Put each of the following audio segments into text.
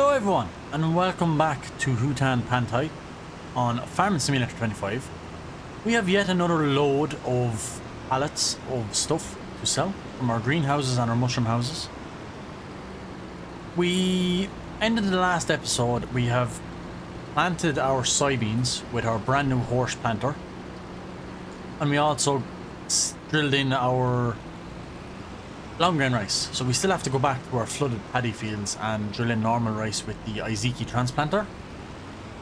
Hello everyone, and welcome back to Hutan Pantai on Farming Simulator 25. We have yet another load of pallets of stuff to sell from our greenhouses and our mushroom houses. We ended the last episode, we have planted our soybeans with our brand new horse planter, and we also drilled in our long grain rice. So we still have to go back to our flooded paddy fields and drill in normal rice with the Iziki transplanter.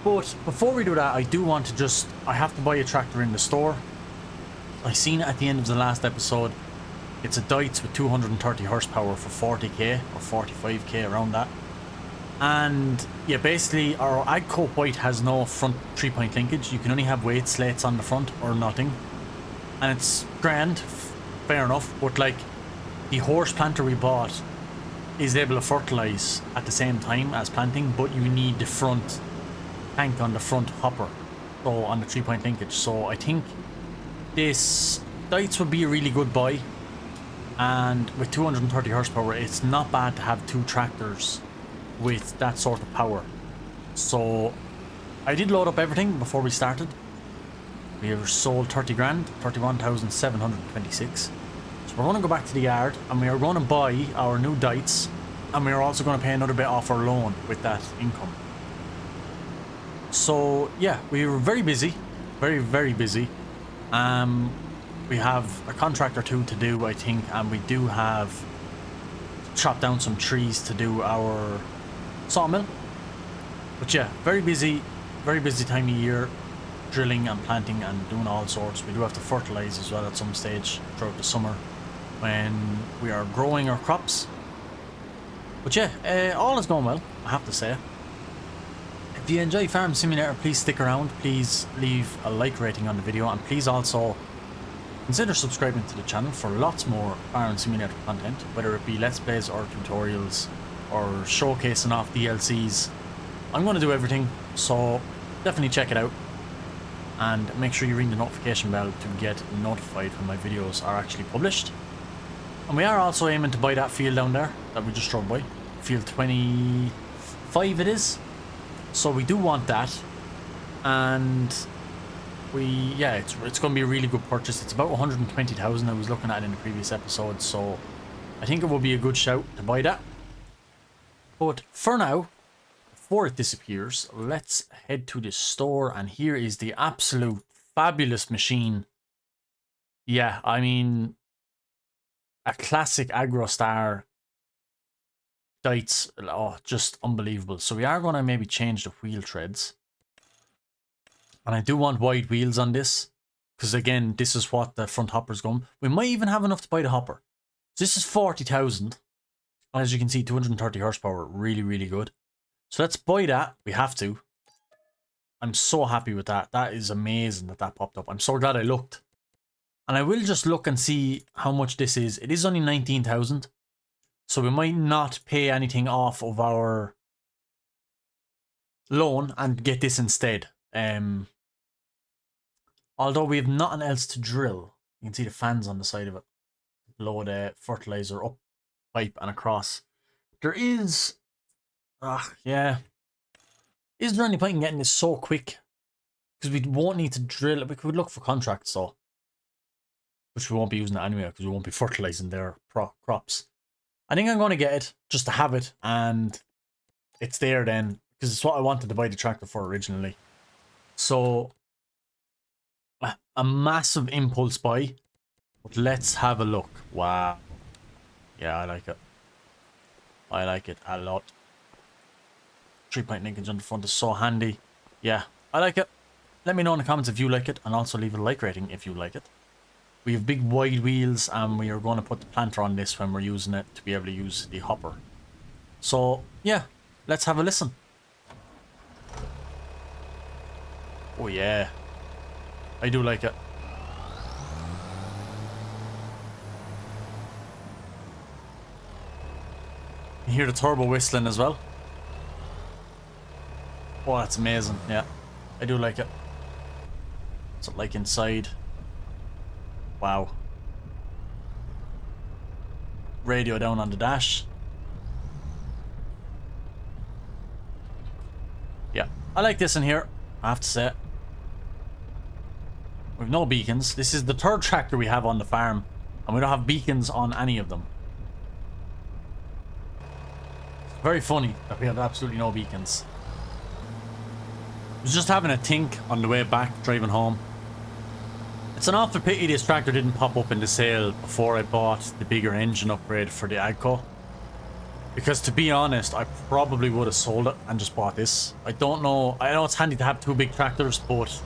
But before we do that, I do want to I have to buy a tractor in the store. I seen it at the end of the last episode. It's a Deutz with 230 horsepower for 40k or 45k, around that. And yeah, basically our Agco White has no front 3-point linkage. You can only have weight slates on the front or nothing. And it's grand, fair enough, but like, the horse planter we bought is able to fertilize at the same time as planting, but you need the front tank on the front hopper, so on the 3-point linkage. So I think this Deutz would be a really good buy, and with 230 horsepower it's not bad to have two tractors with that sort of power. So I did load up everything before we started. We have sold 30 grand, 31,726. We're going to go back to the yard and we are going to buy our new Deutz, and we are also going to pay another bit off our loan with that income. So yeah, we were very busy, very busy. We have a contract or two to do, I think, and we do have chopped down some trees to do our sawmill. But yeah, very busy time of year, drilling and planting and doing all sorts. We do have to fertilize as well at some stage throughout the summer when we are growing our crops. But yeah, all is going well, I have to say. If you enjoy Farm Simulator, please stick around, please leave a like rating on the video, and please also consider subscribing to the channel for lots more Farm Simulator content, whether it be Let's Plays or tutorials or showcasing off DLCs. I'm going to do everything, so definitely check it out. And make sure you ring the notification bell to get notified when my videos are actually published. And we are also aiming to buy that field down there that we just drove by. Field 25 it is. So we do want that. And yeah, it's going to be a really good purchase. It's about 120,000 I was looking at in the previous episode. So I think it will be a good shout to buy that. But for now, before it disappears, let's head to the store, and here is the absolute fabulous machine. Yeah, I mean, a classic AgroStar Deutz. Oh, just unbelievable. So we are going to maybe change the wheel treads, and I do want wide wheels on this, because again, this is what the front hopper's going. We might even have enough to buy the hopper. So this is 40,000, and as you can see, 230 horsepower, really good. So let's buy that. We have to. I'm so happy with that. That is amazing that popped up. I'm so glad I looked. And I will just look and see how much this is. It is only 19,000. So we might not pay anything off of our loan and get this instead. Although we have nothing else to drill. You can see the fans on the side of it. Blow the fertilizer up, pipe and across. There is... yeah. Is there any point in getting this so quick? Because we won't need to drill it. We could look for contracts though, which we won't be using it anyway, because we won't be fertilizing their crops. I think I'm going to get it just to have it, and it's there then, because it's what I wanted to buy the tractor for originally. So a massive impulse buy, but let's have a look. Wow. Yeah, I like it. I like it a lot. 3-point linkage on the front is so handy. Yeah, I like it. Let me know in the comments if you like it, and also leave a like rating if you like it. We have big wide wheels, and we are going to put the planter on this when we're using it to be able to use the hopper. So yeah, let's have a listen. Oh yeah, I do like it. You hear the turbo whistling as well. Oh, that's amazing. Yeah, I do like it. What's it like inside? Wow. Radio down on the dash. I like this in here, I have to say. We've no beacons. This is the third tractor we have on the farm, and we don't have beacons on any of them. It's very funny that we have absolutely no beacons. I was just having a think on the way back, driving home. It's an awful pity this tractor didn't pop up in the sale before I bought the bigger engine upgrade for the Agco. Because to be honest, I probably would have sold it and just bought this. I don't know. I know it's handy to have two big tractors, but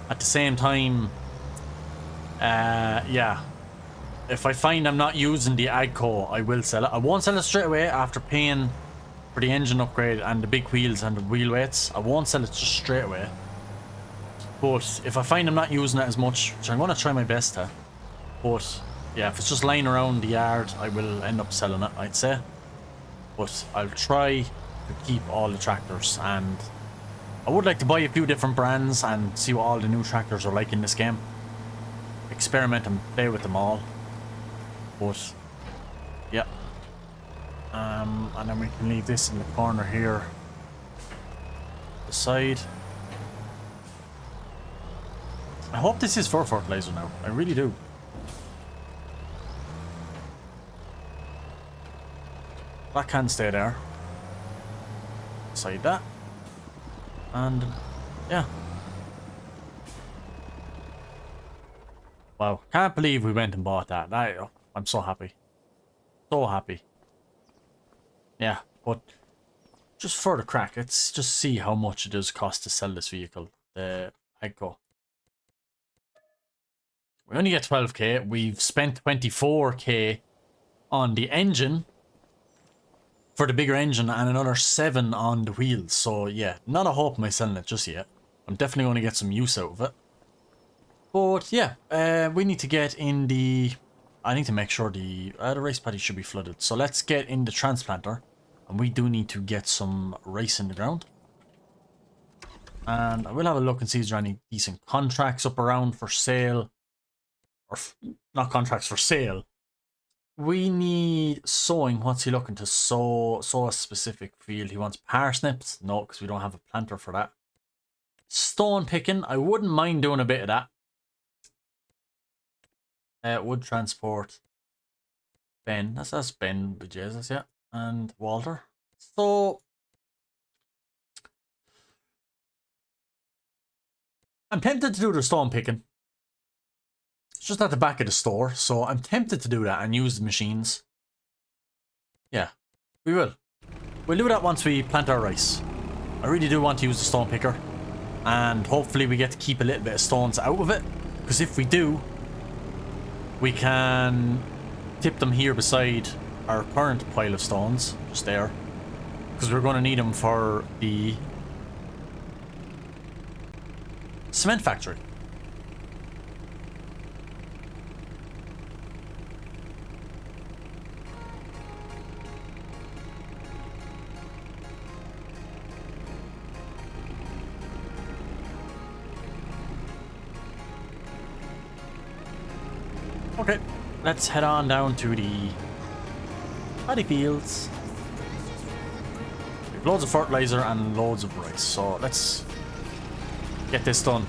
at the same time, yeah. If I find I'm not using the Agco, I will sell it. I won't sell it straight away after paying for the engine upgrade and the big wheels and the wheel weights. I won't sell it just straight away. But if I find I'm not using it as much, which I'm going to try my best to, but yeah, if it's just lying around the yard, I will end up selling it, I'd say. But I'll try to keep all the tractors, and I would like to buy a few different brands and see what all the new tractors are like in this game. Experiment and play with them all. But yeah. And then we can leave this in the corner here. The side. I hope this is for fertilizer now. I really do. That can stay there. Beside that. And yeah. Wow. Can't believe we went and bought that. I'm so happy. So happy. Yeah, but just for the crack, let's just see how much it does cost to sell this vehicle. The Agco. We only get 12k. We've spent 24k on the engine for the bigger engine and another 7 on the wheels. So yeah, not a hope am I selling it just yet. I'm definitely going to get some use out of it. But yeah, we need to get in the... I need to make sure the rice paddy should be flooded. So let's get in the transplanter. And we do need to get some rice in the ground. And I will have a look and see if there are any decent contracts up around for sale. Or not contracts, for sale. We need sowing. What's he looking to sow? Sow a specific field. He wants parsnips. No, because we don't have a planter for that. Stone picking. I wouldn't mind doing a bit of that. Wood transport. Ben. That's Ben with Jesus, yeah. And Walter. So I'm tempted to do the stone picking. It's just at the back of the store, so I'm tempted to do that and use the machines. Yeah, we will. We'll do that once we plant our rice. I really do want to use the stone picker, and hopefully we get to keep a little bit of stones out of it, because if we do, we can tip them here beside our current pile of stones, just there, because we're going to need them for the cement factory. Okay, let's head on down to the paddy fields. We have loads of fertilizer and loads of rice, so let's get this done.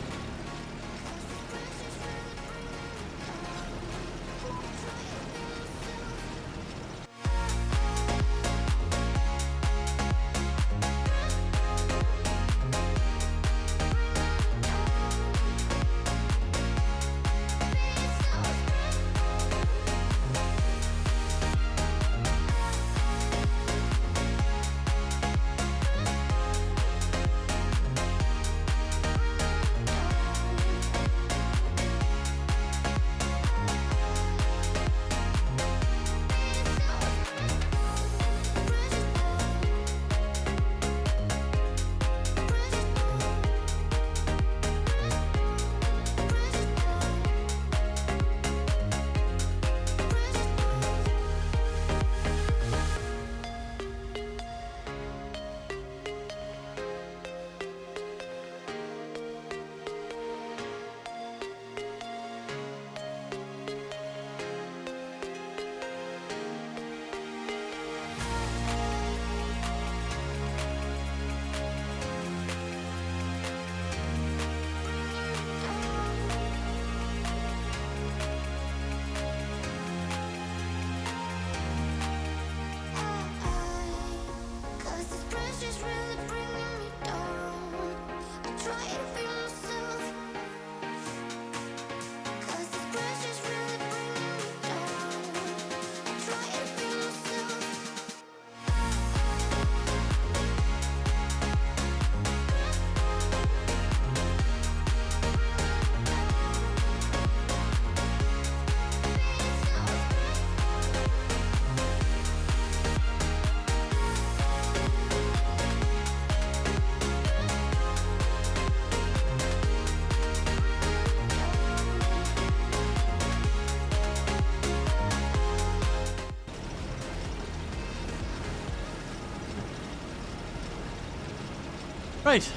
Right,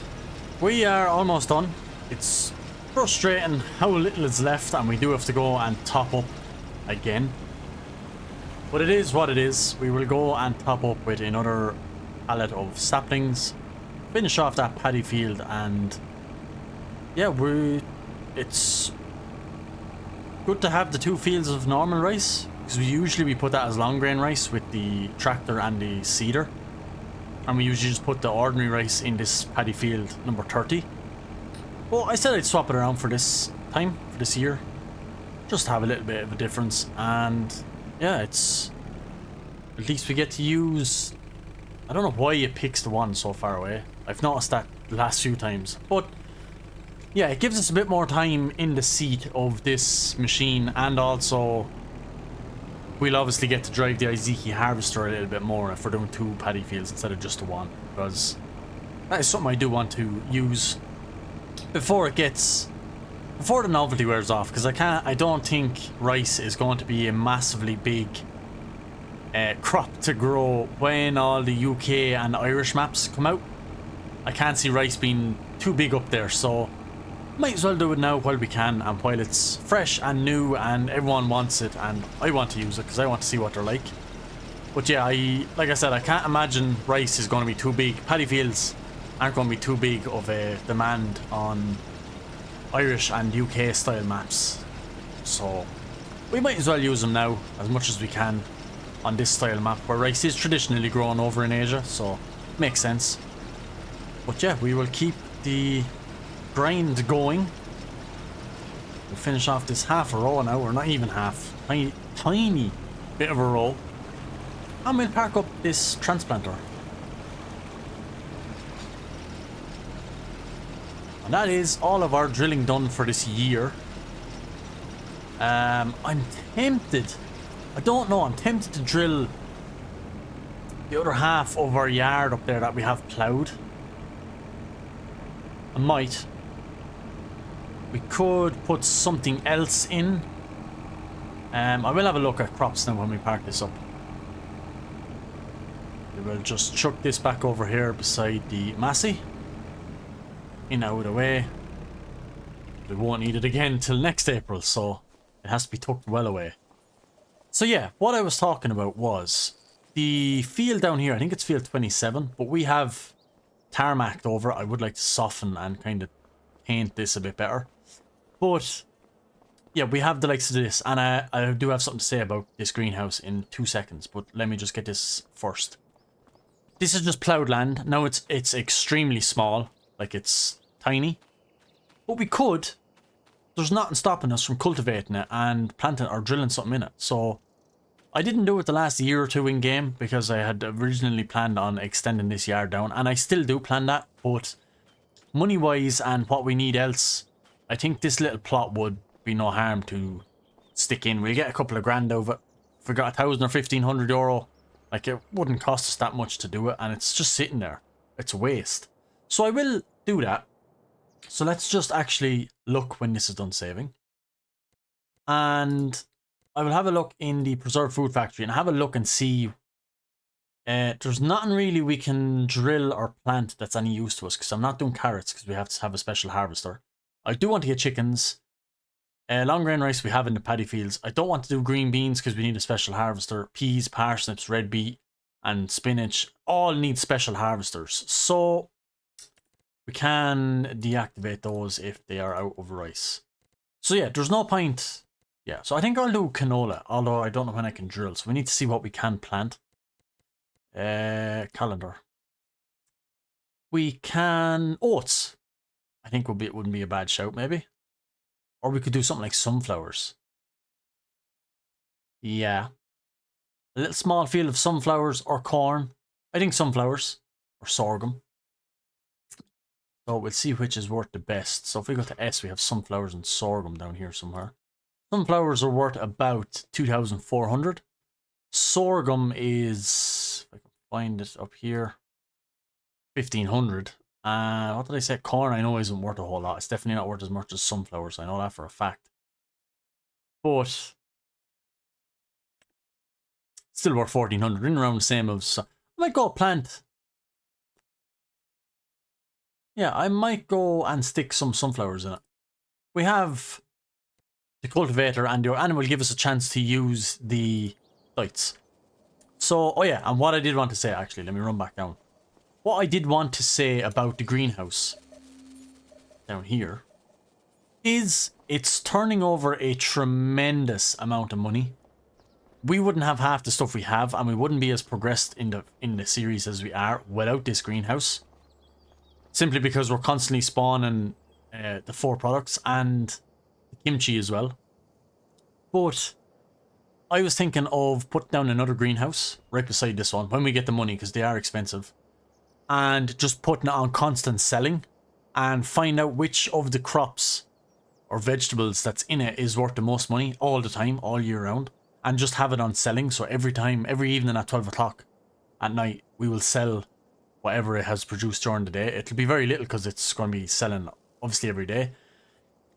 we are almost done. It's frustrating how little is left, and we do have to go and top up again. But it is what it is. We will go and top up with another pallet of saplings, finish off that paddy field, and yeah, it's good to have the 2 fields of normal rice, because we put that as long grain rice with the tractor and the seeder, and we usually just put the ordinary rice in this paddy field number 30. Well, I said I'd swap it around for this time, for this year, just to have a little bit of a difference. And yeah, it's at least we get to use, I don't know why it picks the one so far away. I've noticed that the last few times, but yeah, it gives us a bit more time in the seat of this machine, and also we'll obviously get to drive the Izeki harvester a little bit more if we're doing 2 paddy fields instead of just the 1, because that is something I do want to use before the novelty wears off, because I don't think rice is going to be a massively big crop to grow when all the UK and Irish maps come out. I can't see rice being too big up there, so might as well do it now while we can, and while it's fresh and new and everyone wants it, and I want to use it because I want to see what they're like. But yeah, like I said, I can't imagine rice is going to be too big. Paddy fields aren't going to be too big of a demand on Irish and UK style maps, so we might as well use them now as much as we can on this style map where rice is traditionally grown over in Asia, so makes sense. But yeah, we will keep the grind going. We'll finish off this half a row now, or not even half, tiny bit of a row, and we'll park up this transplanter. And that is all of our drilling done for this year. I'm tempted, I don't know, I'm tempted to drill the other half of our yard up there that we have ploughed. I might. We could put something else in. I will have a look at crops now when we park this up. We will just chuck this back over here beside the Massey. In, out of the way. We won't need it again till next April, so it has to be tucked well away. So yeah, what I was talking about was the field down here. I think it's field 27, but we have tarmacked over. I would like to soften and kind of paint this a bit better. But yeah, we have the likes of this, and I do have something to say about this greenhouse in 2 seconds, but let me just get this first. This is just ploughed land. Now it's extremely small, like it's tiny. But we could, there's nothing stopping us from cultivating it and planting or drilling something in it. So I didn't do it the last year or 2 in game because I had originally planned on extending this yard down, and I still do plan that, but money wise and what we need else, I think this little plot would be no harm to stick in. We'll get a couple of grand out of it. If we got 1,000 or 1,500 euro, like, it wouldn't cost us that much to do it, and it's just sitting there. It's a waste. So I will do that. So let's just actually look when this is done saving. And I will have a look in the preserved food factory and have a look and see. There's nothing really we can drill or plant that's any use to us, because I'm not doing carrots because we have to have a special harvester. I do want to get chickens. Long grain rice we have in the paddy fields. I don't want to do green beans because we need a special harvester. Peas, parsnips, red beet, and spinach all need special harvesters. So we can deactivate those if they are out of rice. So yeah, there's no point. Yeah, so I think I'll do canola, although I don't know when I can drill. So we need to see what we can plant. Calendar. We can oats. I think wouldn't be a bad shout, maybe. Or we could do something like sunflowers. Yeah. A little small field of sunflowers or corn. I think sunflowers or sorghum. So we'll see which is worth the best. So if we go to S, we have sunflowers and sorghum down here somewhere. Sunflowers are worth about 2,400. Sorghum is, if I can find it up here, 1,500. What did I say? Corn I know isn't worth a whole lot. It's definitely not worth as much as sunflowers. I know that for a fact. But still worth 1,400. In around the same as. I might go plant Yeah, I might go and stick some sunflowers in it. We have the cultivator and the animal will give us a chance to use the lights. So, oh yeah, and what I did want to say, actually, let me run back down. What I did want to say about the greenhouse down here is it's turning over a tremendous amount of money. We wouldn't have half the stuff we have, and we wouldn't be as progressed in the series as we are without this greenhouse. Simply because we're constantly spawning the 4 products and the kimchi as well. But I was thinking of putting down another greenhouse right beside this one when we get the money, because they are expensive, and just putting it on constant selling and find out which of the crops or vegetables that's in it is worth the most money all the time, all year round, and just have it on selling. So every evening at 12 o'clock at night, we will sell whatever it has produced during the day. It'll be very little because it's going to be selling obviously every day,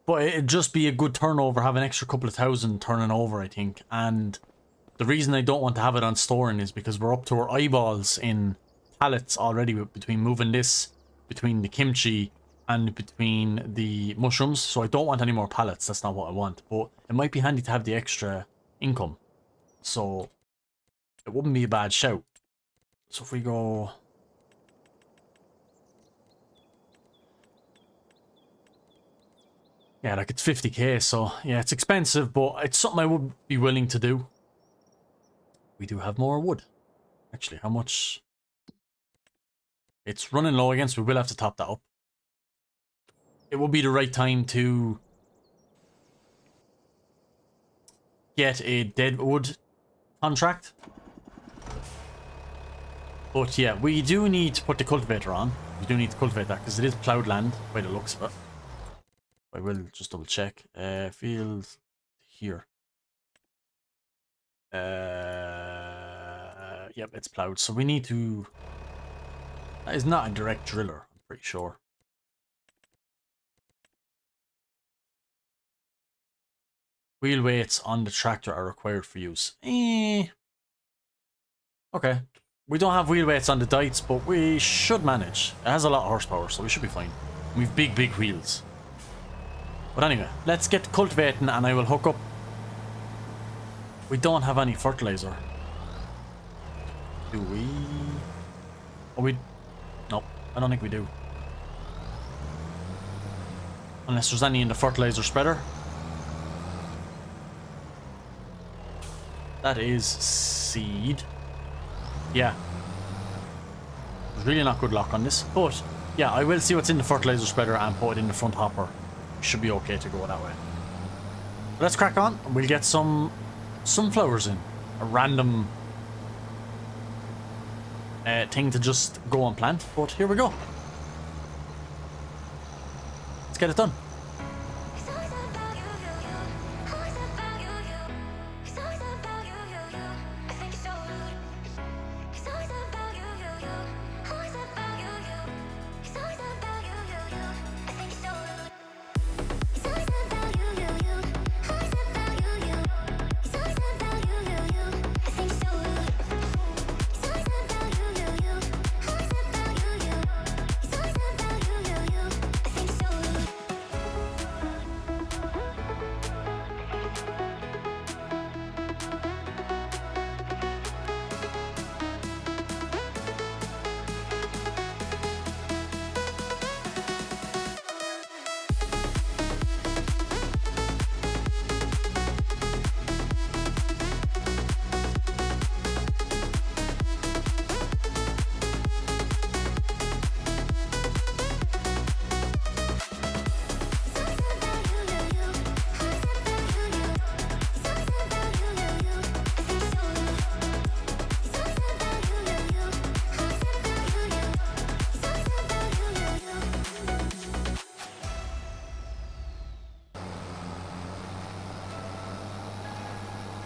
but it'd just be a good turnover, have an extra couple of thousand turning over, I think. And the reason I don't want to have it on storing is because we're up to our eyeballs in pallets already, between moving this, between the kimchi and between the mushrooms. So I don't want any more pallets. That's not what I want, but it might be handy to have the extra income, so it wouldn't be a bad shout. So if we go, yeah, like it's 50k, so yeah, it's expensive, but it's something I would be willing to do. We do have more wood. Actually, how much? It's running low again, so we will have to top that up. It will be the right time to get a deadwood contract. But yeah, we do need to put the cultivator on. We do need to cultivate that because it is ploughed land by the looks of it. I will just double check. Field here. Yep, it's ploughed. So we need to... That is not a direct driller, I'm pretty sure. Wheel weights on the tractor are required for use. Okay. We don't have wheel weights on the Dites, but we should manage. It has a lot of horsepower, so we should be fine. We've big wheels. But anyway, let's get cultivating and I will hook up. We don't have any fertilizer. Do we? Oh, we... Nope, I don't think we do. Unless there's any in the fertilizer spreader. That is seed. Yeah. There's really not good luck on this. But, yeah, I will see what's in the fertilizer spreader and put it in the front hopper. Should be okay to go that way. But let's crack on. We'll get some sunflowers in. A random thing to just go and plant. But here we go. Let's get it done.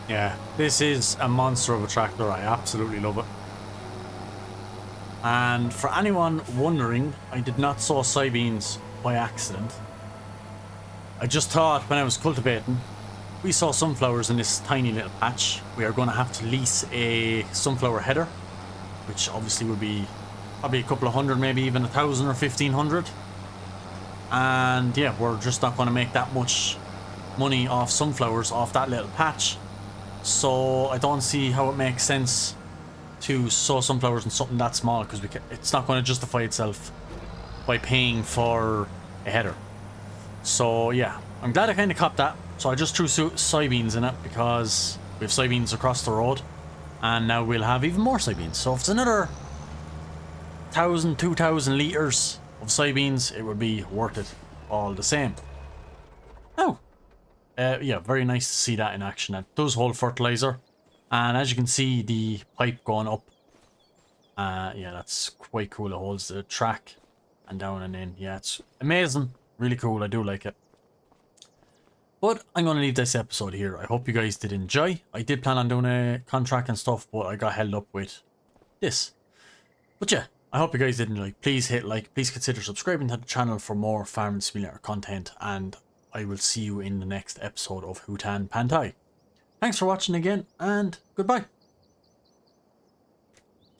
Yeah, this is a monster of a tractor. I absolutely love it. And for anyone wondering, I did not sow soybeans by accident. I just thought when I was cultivating, we saw sunflowers in this tiny little patch. We are going to have to lease a sunflower header, which obviously would be probably a couple of hundred, maybe even 1,000 or 1,500. And yeah, we're just not going to make that much money off sunflowers off that little patch. So I don't see how it makes sense to sow sunflowers in something that small, because it's not going to justify itself by paying for a header. So yeah, I'm glad I kind of copped that. So I just threw soybeans in it because we have soybeans across the road, and now we'll have even more soybeans. So if it's another 1,000, 2,000 litres of soybeans, it would be worth it all the same. Oh, yeah, very nice to see that in action. That does hold fertilizer, and as you can see, the pipe going up. Yeah, that's quite cool. It holds the track and down and in. Yeah, it's amazing. Really cool. I do like it. But I'm going to leave this episode here. I hope you guys did enjoy. I did plan on doing a contract and stuff, but I got held up with this. But yeah, I hope you guys did enjoy. Please hit like. Please consider subscribing to the channel for more Farming Simulator content. And I will see you in the next episode of Hutan Pantai. Thanks for watching again, and goodbye.